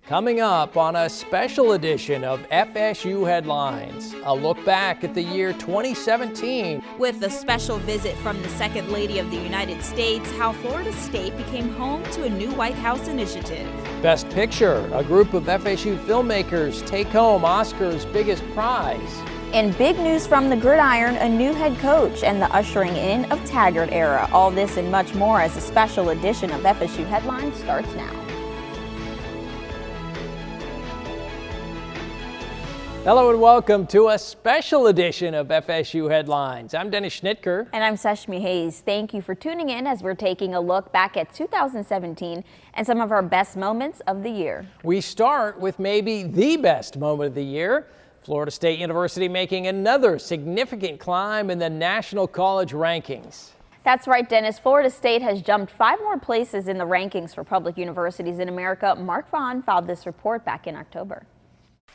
Coming up on a special edition of FSU Headlines, a look back at the year 2017. With a special visit from the Second Lady of the United States, how Florida State became home to a new White House initiative. Best Picture, a group of FSU filmmakers take home Oscar's biggest prize. And big news from the gridiron, a new head coach and the ushering in of Taggart era. All this and much more as a special edition of FSU Headlines starts now. Hello and welcome to a special edition of FSU Headlines. I'm Dennis Schnitker. And I'm Seshmi Hayes. Thank you for tuning in as we're taking a look back at 2017 and some of our best moments of the year. We start with maybe the best moment of the year. Florida State University making another significant climb in the national college rankings. That's right, Dennis. Florida State has jumped 5 more places in the rankings for public universities in America. Mark Vaughn filed this report back in October.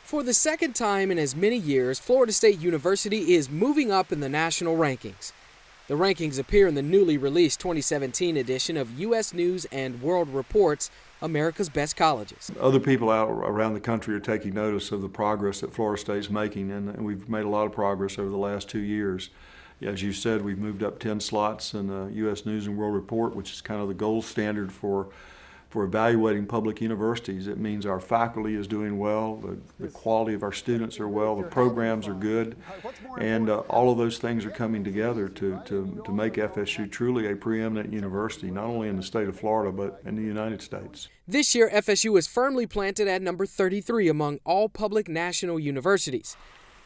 For the second time in as many years, Florida State University is moving up in the national rankings. The rankings appear in the newly released 2017 edition of U.S. News and World Report's America's Best Colleges. Other people out around the country are taking notice of the progress that Florida State's making, and we've made a lot of progress over the last 2 years. As you said, we've moved up 10 slots in the U.S. News and World Report, which is kind of the gold standard for evaluating public universities. It means our faculty is doing well, the quality of our students are well, the programs are good, and all of those things are coming together to make FSU truly a preeminent university, not only in the state of Florida, but in the United States. This year, FSU is firmly planted at number 33 among all public national universities.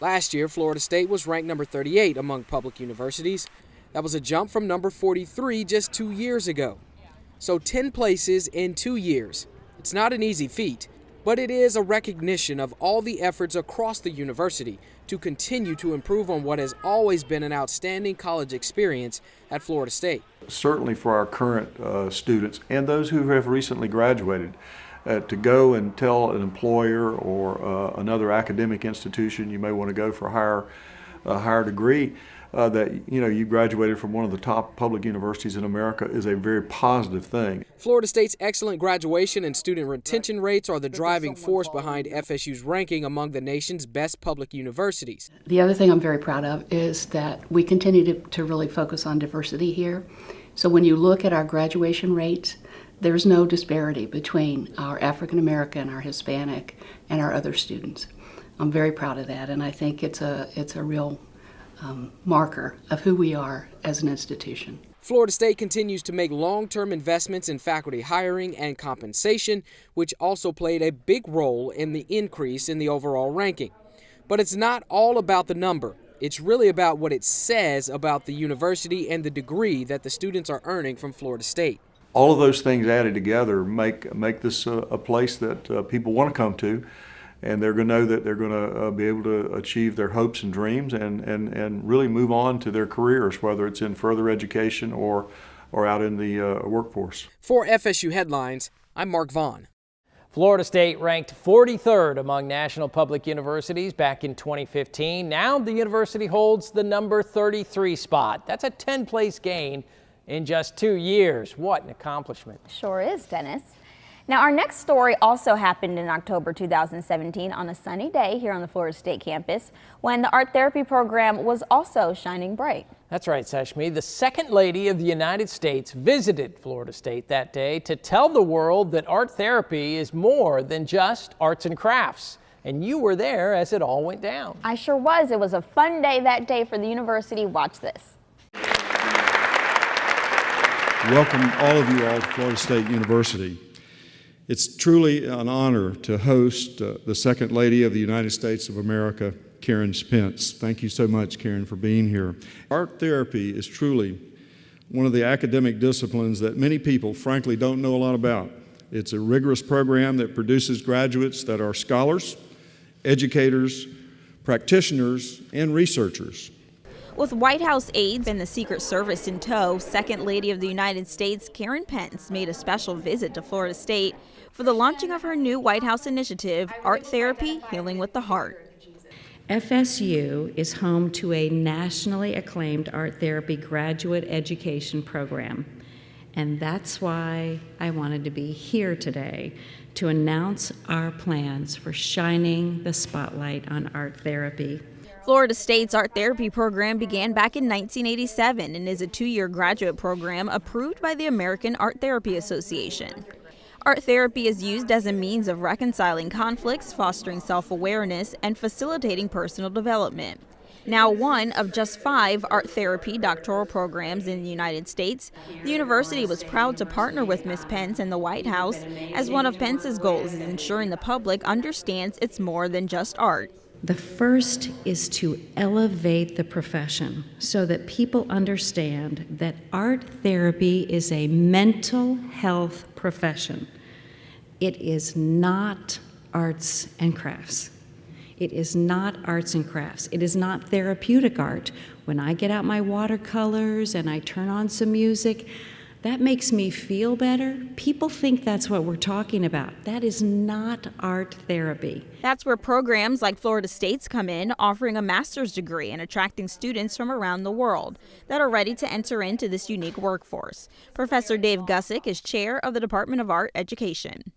Last year, Florida State was ranked number 38 among public universities. That was a jump from number 43 just 2 years ago. So 10 places in 2 years. It's not an easy feat, but it is a recognition of all the efforts across the university to continue to improve on what has always been an outstanding college experience at Florida State. Certainly for our current students and those who have recently graduated, to go and tell an employer or another academic institution you may want to go for a higher degree, that you graduated from one of the top public universities in America is a very positive thing. Florida State's excellent graduation and student retention rates are the driving force behind FSU's ranking among the nation's best public universities. The other thing I'm very proud of is that we continue to really focus on diversity here. So when you look at our graduation rates, there's no disparity between our African American, our Hispanic, and our other students. I'm very proud of that, and I think it's a real marker of who we are as an institution. Florida State continues to make long-term investments in faculty hiring and compensation, which also played a big role in the increase in the overall ranking. But it's not all about the number. It's really about what it says about the university and the degree that the students are earning from Florida State. All of those things added together make this a place that people want to come to. And they're going to know that they're going to be able to achieve their hopes and dreams and really move on to their careers, whether it's in further education or out in the workforce. For FSU Headlines, I'm Mark Vaughn. Florida State ranked 43rd among national public universities back in 2015. Now the university holds the number 33 spot. That's a 10-place gain in just 2 years. What an accomplishment. Sure is, Dennis. Now, our next story also happened in October 2017 on a sunny day here on the Florida State campus when the art therapy program was also shining bright. That's right, Seshmi. The Second Lady of the United States visited Florida State that day to tell the world that art therapy is more than just arts and crafts. And you were there as it all went down. I sure was. It was a fun day that day for the university. Watch this. Welcome all of you all to Florida State University. It's truly an honor to host the Second Lady of the United States of America, Karen Pence. Thank you so much, Karen, for being here. Art therapy is truly one of the academic disciplines that many people, frankly, don't know a lot about. It's a rigorous program that produces graduates that are scholars, educators, practitioners, and researchers. With White House aides and the Secret Service in tow, Second Lady of the United States, Karen Pence, made a special visit to Florida State for the launching of her new White House initiative, Art Therapy, Healing with the Heart. FSU is home to a nationally acclaimed art therapy graduate education program. And that's why I wanted to be here today to announce our plans for shining the spotlight on art therapy. Florida State's art therapy program began back in 1987 and is a 2-year graduate program approved by the American Art Therapy Association. Art therapy is used as a means of reconciling conflicts, fostering self-awareness, and facilitating personal development. Now one of just 5 art therapy doctoral programs in the United States, the university was proud to partner with Ms. Pence and the White House, as one of Pence's goals is ensuring the public understands it's more than just art. The first is to elevate the profession so that people understand that art therapy is a mental health profession. It is not arts and crafts. It is not arts and crafts. It is not therapeutic art. When I get out my watercolors and I turn on some music, that makes me feel better. People think that's what we're talking about. That is not art therapy. That's where programs like Florida State's come in, offering a master's degree and attracting students from around the world that are ready to enter into this unique workforce. Professor Dave Gussick is chair of the Department of Art Education.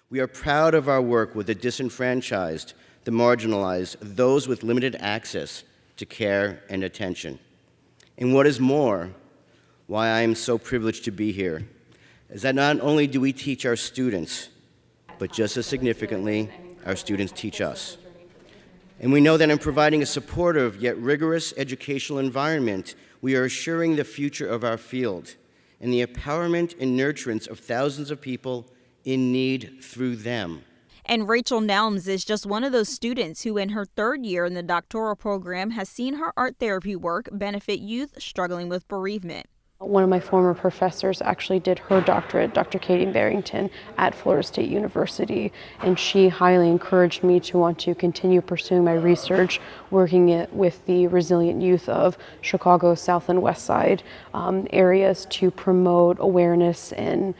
We are proud of our work with the disenfranchised, the marginalized, those with limited access to care and attention. And what is more, why I am so privileged to be here, is that not only do we teach our students, but just as significantly, our students teach us. And we know that in providing a supportive yet rigorous educational environment, we are assuring the future of our field and the empowerment and nurturance of thousands of people in need through them. And Rachel Nelms is just one of those students who in her 3rd year in the doctoral program has seen her art therapy work benefit youth struggling with bereavement. One of my former professors actually did her doctorate, Dr. Katie Barrington, at Florida State University, and she highly encouraged me to want to continue pursuing my research, working with the resilient youth of Chicago South and West Side areas to promote awareness and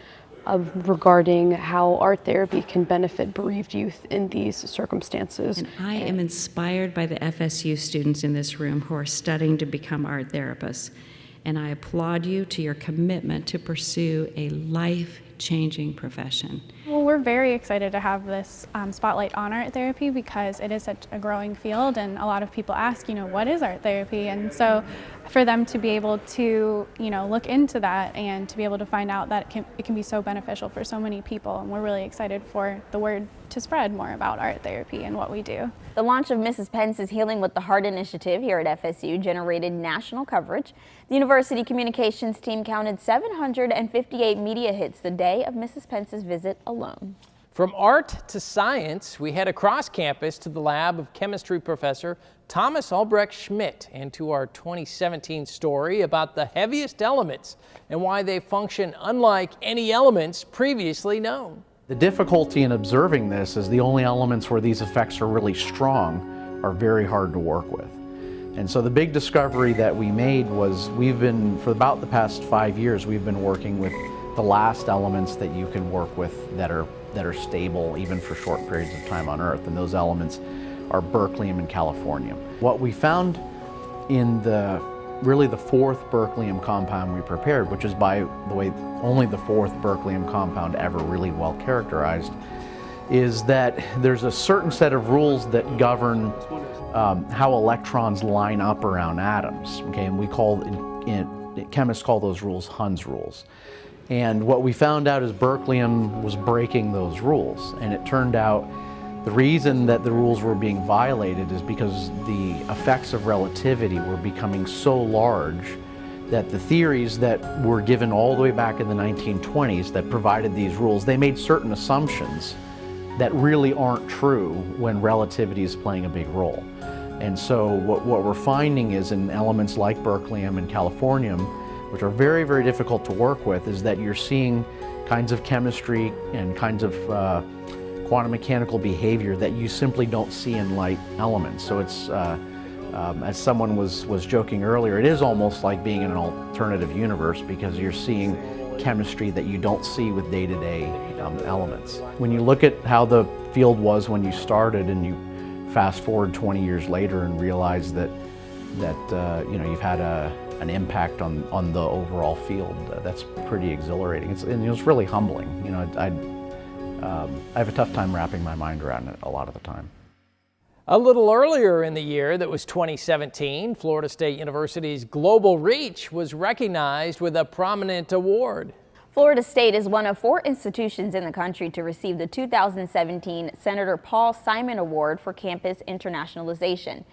regarding how art therapy can benefit bereaved youth in these circumstances. And I am inspired by the FSU students in this room who are studying to become art therapists. And I applaud you to your commitment to pursue a life-changing profession. Well, we're very excited to have this spotlight on art therapy because it is such a growing field, and a lot of people ask, what is art therapy? And so for them to be able to, look into that and to be able to find out that it can be so beneficial for so many people. And we're really excited for the word to spread more about art therapy and what we do. The launch of Mrs. Pence's Healing with the Heart initiative here at FSU generated national coverage. The university communications team counted 758 media hits the day of Mrs. Pence's visit alone. From art to science, we head across campus to the lab of chemistry professor Thomas Albrecht Schmidt and to our 2017 story about the heaviest elements and why they function unlike any elements previously known. The difficulty in observing this is the only elements where these effects are really strong are very hard to work with. And so the big discovery that we made was for about the past 5 years, we've been working with the last elements that you can work with that are stable even for short periods of time on Earth, and those elements are berkelium and californium. What we found in really the 4th berkelium compound we prepared, which is, by the way, only the 4th berkelium compound ever really well characterized, is that there's a certain set of rules that govern how electrons line up around atoms. Okay, and chemists call those rules Hund's rules. And what we found out is berkelium was breaking those rules, and it turned out the reason that the rules were being violated is because the effects of relativity were becoming so large that the theories that were given all the way back in the 1920s that provided these rules, they made certain assumptions that really aren't true when relativity is playing a big role. And so what we're finding is in elements like berkelium and californium, which are very, very difficult to work with, is that you're seeing kinds of chemistry and kinds of quantum mechanical behavior that you simply don't see in light elements. So it's, as someone was joking earlier, it is almost like being in an alternative universe because you're seeing chemistry that you don't see with day-to-day elements. When you look at how the field was when you started and you fast forward 20 years later and realize that you've had an impact on the overall field, that's pretty exhilarating. It's really humbling. I have a tough time wrapping my mind around it a lot of the time. A little earlier in the year, that was 2017, Florida State University's global reach was recognized with a prominent award. Florida State is one of 4 institutions in the country to receive the 2017 Senator Paul Simon Award for Campus Internationalization.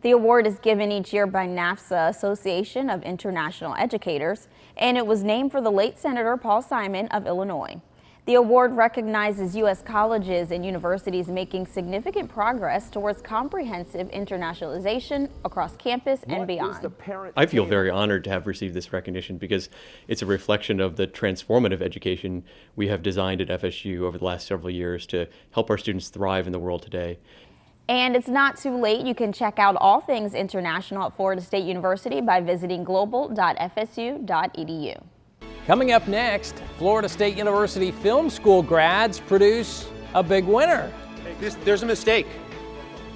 The award is given each year by NAFSA, Association of International Educators, and it was named for the late Senator Paul Simon of Illinois. The award recognizes U.S. colleges and universities making significant progress towards comprehensive internationalization across campus and beyond. I feel very honored to have received this recognition because it's a reflection of the transformative education we have designed at FSU over the last several years to help our students thrive in the world today. And it's not too late. You can check out all things international at Florida State University by visiting global.fsu.edu. Coming up next, Florida State University Film School grads produce a big winner. There's a mistake.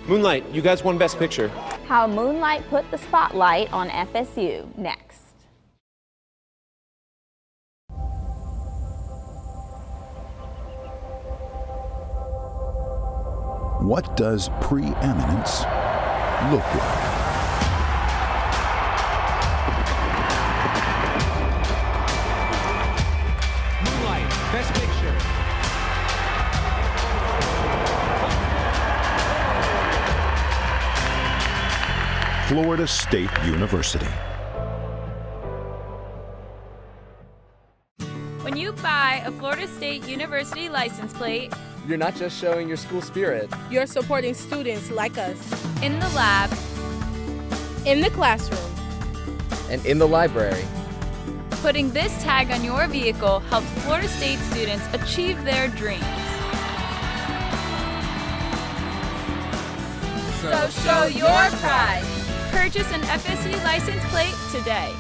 Moonlight, you guys won Best Picture. How Moonlight put the spotlight on FSU, next. What does preeminence look like? Best Picture. Florida State University. When you buy a Florida State University license plate, you're not just showing your school spirit. You're supporting students like us. In the lab, in the classroom, and in the library. Putting this tag on your vehicle helps Florida State students achieve their dreams. So show your pride. Purchase an FSU license plate today.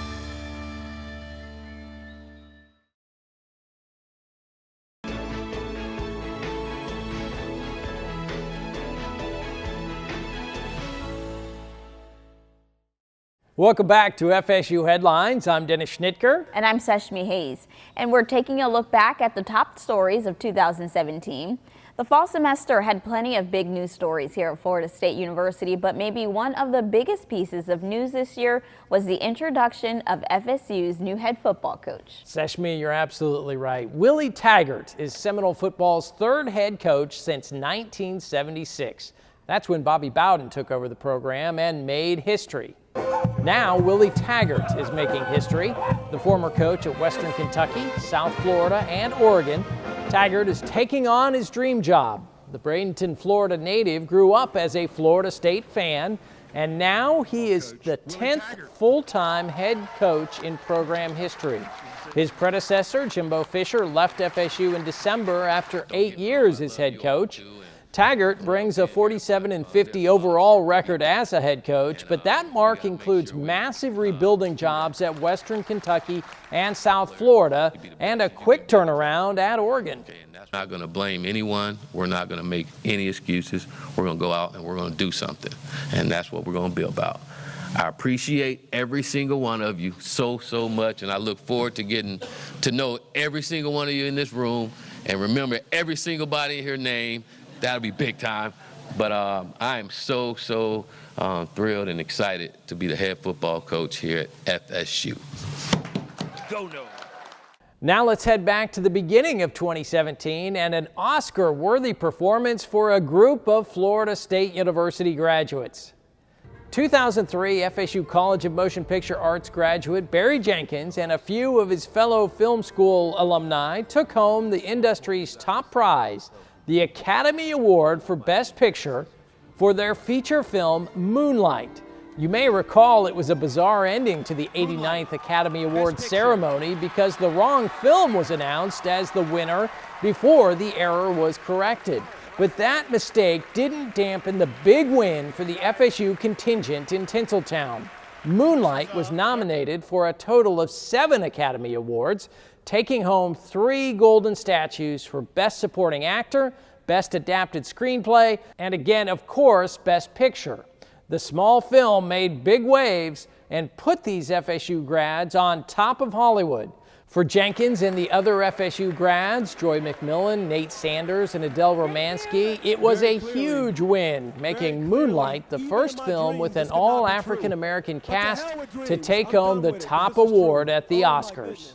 Welcome back to FSU Headlines. I'm Dennis Schnitker. And I'm Seshmi Hayes. And we're taking a look back at the top stories of 2017. The fall semester had plenty of big news stories here at Florida State University, but maybe one of the biggest pieces of news this year was the introduction of FSU's new head football coach. Seshmi, you're absolutely right. Willie Taggart is Seminole football's 3rd head coach since 1976. That's when Bobby Bowden took over the program and made history. Now, Willie Taggart is making history. The former coach at Western Kentucky, South Florida, and Oregon, Taggart is taking on his dream job. The Bradenton, Florida native grew up as a Florida State fan, and now he is the 10th full-time head coach in program history. His predecessor, Jimbo Fisher, left FSU in December after 8 years as head coach. Taggart brings a 47-50 overall record as a head coach, but that mark includes massive rebuilding jobs at Western Kentucky and South Florida and a quick turnaround at Oregon. We're not going to blame anyone. We're not going to make any excuses. We're going to go out and we're going to do something, and that's what we're going to be about. I appreciate every single one of you so much, and I look forward to getting to know every single one of you in this room and remember every single body in here name. That'll be big time, but I am so thrilled and excited to be the head football coach here at FSU. Go no. Now let's head back to the beginning of 2017 and an Oscar-worthy performance for a group of Florida State University graduates. 2003 FSU College of Motion Picture Arts graduate Barry Jenkins and a few of his fellow film school alumni took home the industry's top prize, the Academy Award for Best Picture for their feature film Moonlight. You may recall it was a bizarre ending to the 89th Academy Awards ceremony because the wrong film was announced as the winner before the error was corrected. But that mistake didn't dampen the big win for the FSU contingent in Tinseltown. Moonlight was nominated for a total of 7 Academy Awards, taking home 3 golden statues for Best Supporting Actor, Best Adapted Screenplay, and again, of course, Best Picture. The small film made big waves and put these FSU grads on top of Hollywood. For Jenkins and the other FSU grads, Joy McMillan, Nate Sanders, and Adele Romansky, it was a huge win, making Moonlight the first film with an all African-American cast to take home the top award at the Oscars.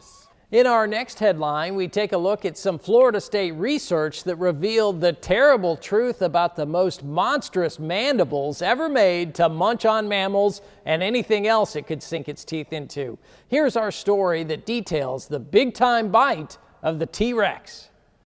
In our next headline, we take a look at some Florida State research that revealed the terrible truth about the most monstrous mandibles ever made to munch on mammals and anything else it could sink its teeth into. Here's our story that details the big-time bite of the T-Rex.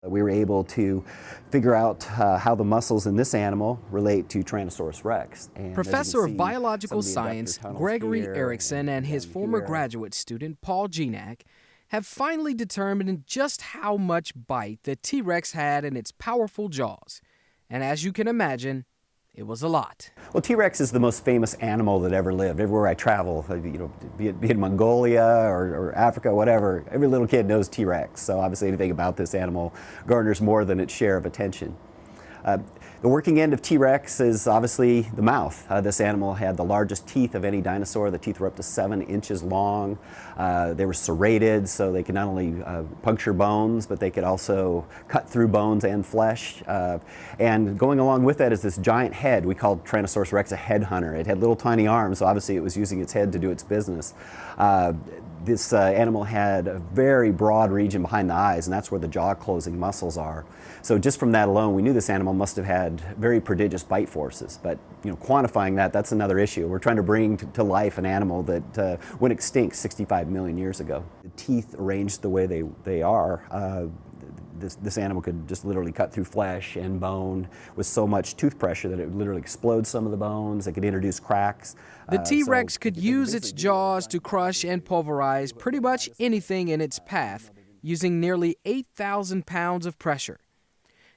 We were able to figure out how the muscles in this animal relate to Tyrannosaurus rex. And Professor of Biological Science Gregory Erickson and his former graduate student Paul Genack have finally determined just how much bite the T-Rex had in its powerful jaws. And as you can imagine, it was a lot. Well, T-Rex is the most famous animal that ever lived. Everywhere I travel, be it Mongolia or Africa, whatever, every little kid knows T-Rex. So obviously anything about this animal garners more than its share of attention. The working end of T-Rex is obviously the mouth. This animal had the largest teeth of any dinosaur. The teeth were up to 7 inches long. They were serrated, so they could not only puncture bones, but they could also cut through bones and flesh. And going along with that is this giant head. We called Tyrannosaurus rex a head hunter. It had little tiny arms, so obviously it was using its head to do its business. This animal had a very broad region behind the eyes, and that's where the jaw closing muscles are. So just from that alone, we knew this animal must have had very prodigious bite forces. But quantifying that, that's another issue. We're trying to bring to life an animal that went extinct 65 million years ago. The teeth arranged the way they are. This animal could just literally cut through flesh and bone with so much tooth pressure that it would literally explode some of the bones. It could introduce cracks. The T-Rex could use its jaws to crush and pulverize pretty much anything in its path, using nearly 8,000 pounds of pressure.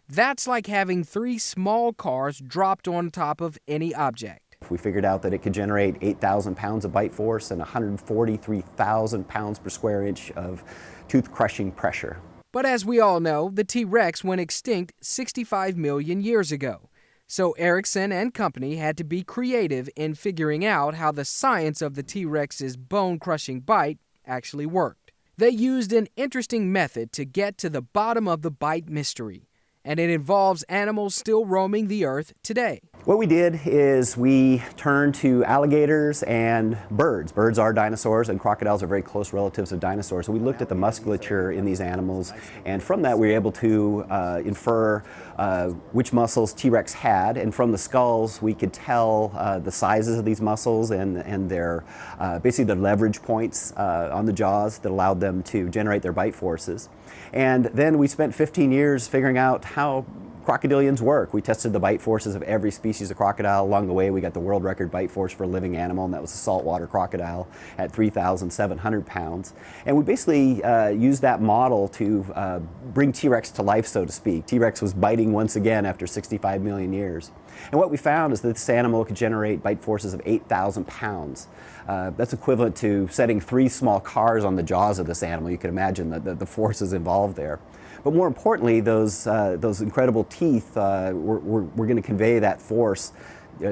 That's like having 3 small cars dropped on top of any object. We figured out that it could generate 8,000 pounds of bite force and 143,000 pounds per square inch of tooth-crushing pressure. But as we all know, the T-Rex went extinct 65 million years ago. So Erickson and company had to be creative in figuring out how the science of the T-Rex's bone-crushing bite actually worked. They used an interesting method to get to the bottom of the bite mystery, and it involves animals still roaming the earth today. What we did is we turned to alligators and birds. Birds are dinosaurs, and crocodiles are very close relatives of dinosaurs. So we looked at the musculature in these animals, and from that we were able to infer which muscles T-Rex had, and from the skulls we could tell the sizes of these muscles and their basically the leverage points on the jaws that allowed them to generate their bite forces. And then we spent 15 years figuring out how crocodilians work. We tested the bite forces of every species of crocodile. Along the way, we got the world record bite force for a living animal, and that was a saltwater crocodile at 3,700 pounds. And we basically used that model to bring T-Rex to life, so to speak. T-Rex was biting once again after 65 million years. And what we found is that this animal could generate bite forces of 8,000 pounds. That's equivalent to setting 3 small cars on the jaws of this animal. You can imagine the forces involved there. But more importantly, those incredible teeth were going to convey that force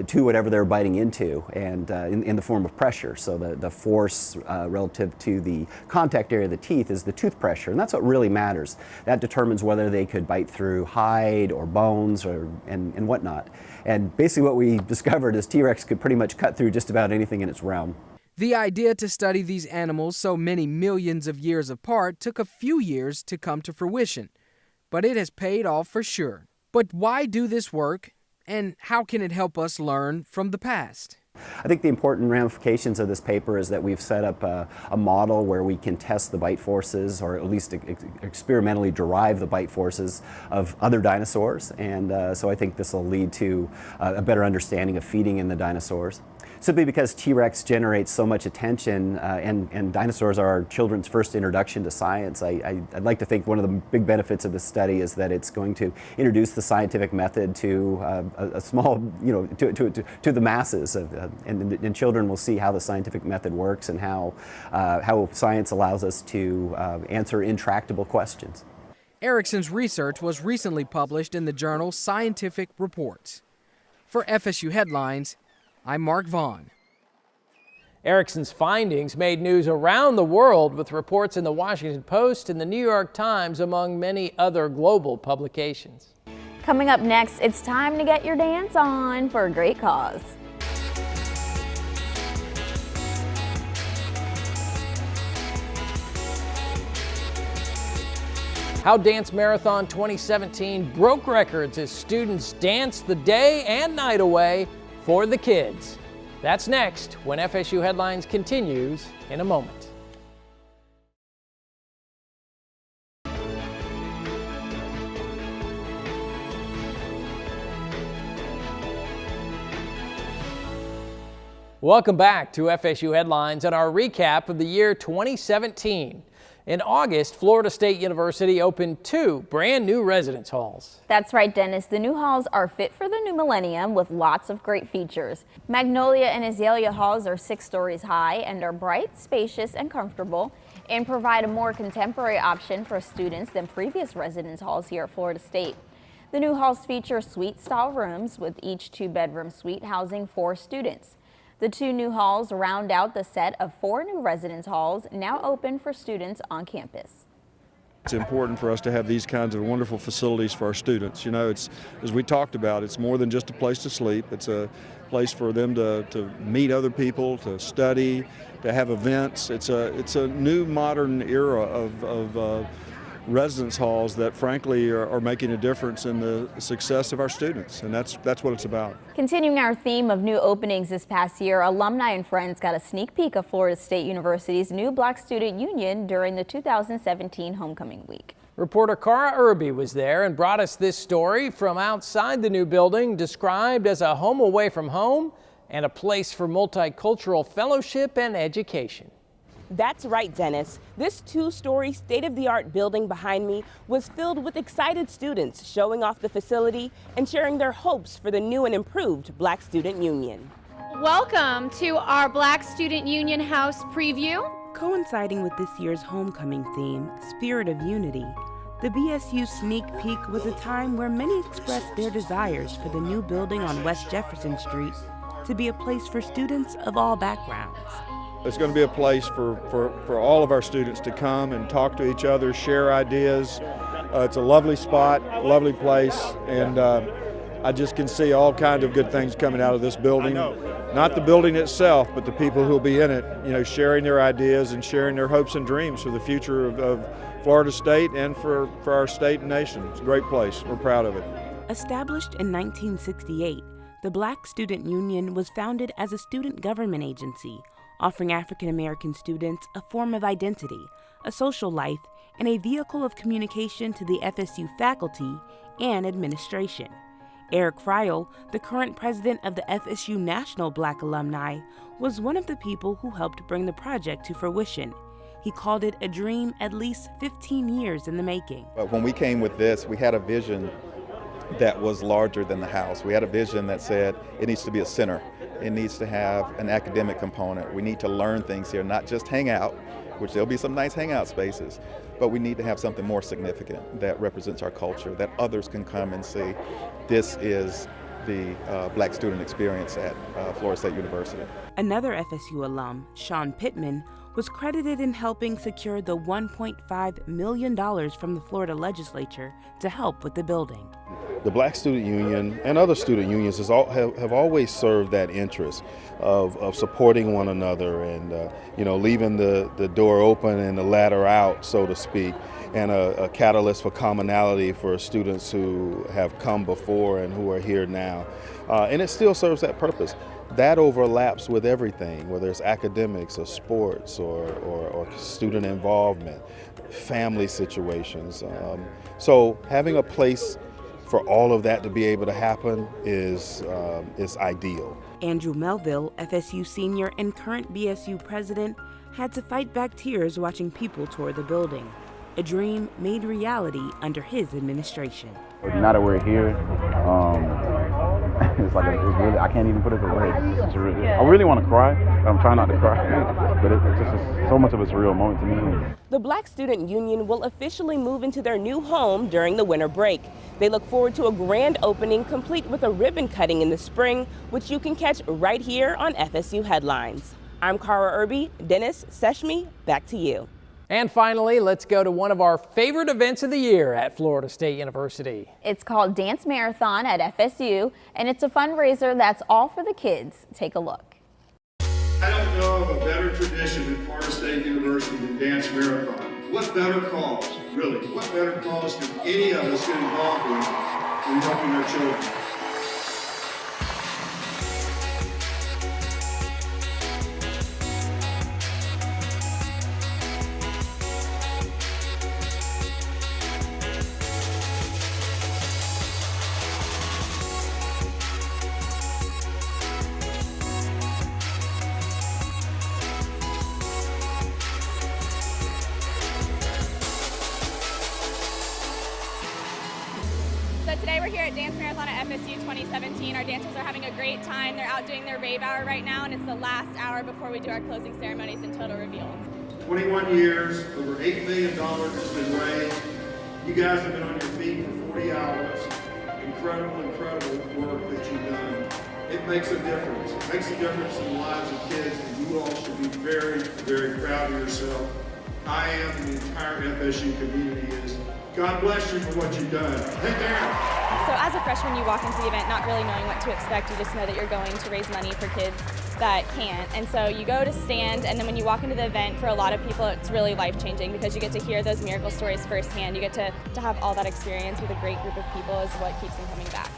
to whatever they're biting into, and in the form of pressure. So the force relative to the contact area of the teeth is the tooth pressure, and that's what really matters. That determines whether they could bite through hide or bones and whatnot. And basically what we discovered is T-Rex could pretty much cut through just about anything in its realm. The idea to study these animals so many millions of years apart took a few years to come to fruition, but it has paid off for sure. But why do this work, and how can it help us learn from the past? I think the important ramifications of this paper is that we've set up a model where we can test the bite forces, or at least experimentally derive the bite forces of other dinosaurs, and so I think this will lead to a better understanding of feeding in the dinosaurs. Simply because T-Rex generates so much attention, and dinosaurs are our children's first introduction to science, I'd like to think one of the big benefits of this study is that it's going to introduce the scientific method to a small, to the masses, and children will see how the scientific method works and how science allows us to answer intractable questions. Erickson's research was recently published in the journal Scientific Reports. For FSU Headlines, I'm Mark Vaughn. Erickson's findings made news around the world with reports in the Washington Post and the New York Times, among many other global publications. Coming up next, it's time to get your dance on for a great cause. How Dance Marathon 2017 broke records as students danced the day and night away for the kids. That's next when FSU Headlines continues in a moment. Welcome back to FSU Headlines and our recap of the year 2017. In August, Florida State University opened 2 brand new residence halls. That's right, Dennis. The new halls are fit for the new millennium with lots of great features. Magnolia and Azalea halls are 6 stories high and are bright, spacious, and comfortable, and provide a more contemporary option for students than previous residence halls here at Florida State. The new halls feature suite-style rooms with each 2-bedroom suite housing 4 students. The 2 new halls round out the set of 4 new residence halls now open for students on campus. It's important for us to have these kinds of wonderful facilities for our students. You know, it's, as we talked about, it's more than just a place to sleep. It's a place for them to meet other people, to study, to have events. It's a new modern era of residence halls that frankly are making a difference in the success of our students, and that's what it's about. Continuing our theme of new openings this past year, alumni and friends got a sneak peek of Florida State University's new Black Student Union during the 2017 homecoming week. Reporter Cara Irby was there and brought us this story from outside the new building, described as a home away from home and a place for multicultural fellowship and education. That's right, Dennis. This 2-story state-of-the-art building behind me was filled with excited students showing off the facility and sharing their hopes for the new and improved Black Student Union. Welcome to our Black Student Union House preview. Coinciding with this year's homecoming theme, Spirit of Unity, the BSU sneak peek was a time where many expressed their desires for the new building on West Jefferson Street to be a place for students of all backgrounds. It's going to be a place for all of our students to come and talk to each other, share ideas. It's a lovely spot, lovely place, and I just can see all kinds of good things coming out of this building. Not the building itself, but the people who will be in it, you know, sharing their ideas and sharing their hopes and dreams for the future of Florida State and for our state and nation. It's a great place. We're proud of it. Established in 1968, the Black Student Union was founded as a student government agency, offering African American students a form of identity, a social life, and a vehicle of communication to the FSU faculty and administration. Eric Friel, the current president of the FSU National Black Alumni, was one of the people who helped bring the project to fruition. He called it a dream at least 15 years in the making. But when we came with this, we had a vision that was larger than the house. We had a vision that said it needs to be a center. It needs to have an academic component. We need to learn things here, not just hang out, which there'll be some nice hangout spaces, but we need to have something more significant that represents our culture, that others can come and see this is the Black student experience at Florida State University. Another FSU alum, Sean Pittman, was credited in helping secure the $1.5 million from the Florida legislature to help with the building. The Black Student Union and other student unions have always served that interest of supporting one another and leaving the door open and the ladder out, so to speak, and a catalyst for commonality for students who have come before and who are here now. And it still serves that purpose. That overlaps with everything, whether it's academics or sports or student involvement, family situations. So having a place for all of that to be able to happen is ideal. Andrew Melville, FSU senior and current BSU president, had to fight back tears watching people tour the building. A dream made reality under his administration. Now that we're here, it's really, I can't even put it to words. I really want to cry, but I'm trying not to cry. But it's just so much of a surreal moment to me. The Black Student Union will officially move into their new home during the winter break. They look forward to a grand opening complete with a ribbon cutting in the spring, which you can catch right here on FSU Headlines. I'm Cara Irby. Dennis Seshmi, back to you. And finally, let's go to one of our favorite events of the year at Florida State University. It's called Dance Marathon at FSU, and it's a fundraiser that's all for the kids. Take a look. I don't know of a better tradition at Florida State University than Dance Marathon. What better cause, really, what better cause can any of us get involved in than helping our children? So today we're here at Dance Marathon at FSU 2017. Our dancers are having a great time. They're out doing their rave hour right now, and it's the last hour before we do our closing ceremonies and total reveal. 21 years, over $8 million has been raised. You guys have been on your feet for 40 hours. Incredible work that you've done. It makes a difference. It makes a difference in the lives of kids, and you all should be very, very proud of yourself. I am, and the entire FSU community is. God bless you for what you've done. Take care. So as a freshman, you walk into the event not really knowing what to expect. You just know that you're going to raise money for kids that can't. And so you go to stand, and then when you walk into the event, for a lot of people, it's really life-changing because you get to hear those miracle stories firsthand. You get to have all that experience with a great group of people is what keeps them coming back.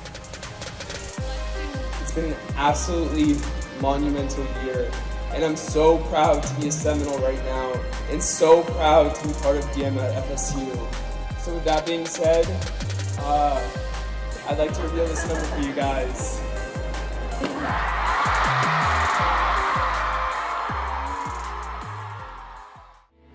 It's been an absolutely monumental year, and I'm so proud to be a Seminole right now, and so proud to be part of DM at FSU. So with that being said, I'd like to reveal this number for you guys.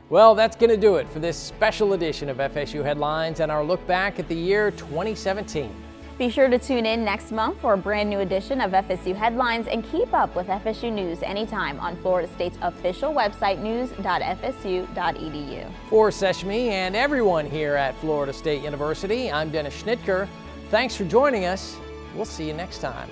Well, that's going to do it for this special edition of FSU Headlines and our look back at the year 2017. Be sure to tune in next month for a brand new edition of FSU Headlines and keep up with FSU News anytime on Florida State's official website, news.fsu.edu. For Seshmi and everyone here at Florida State University, I'm Dennis Schnitker. Thanks for joining us. We'll see you next time.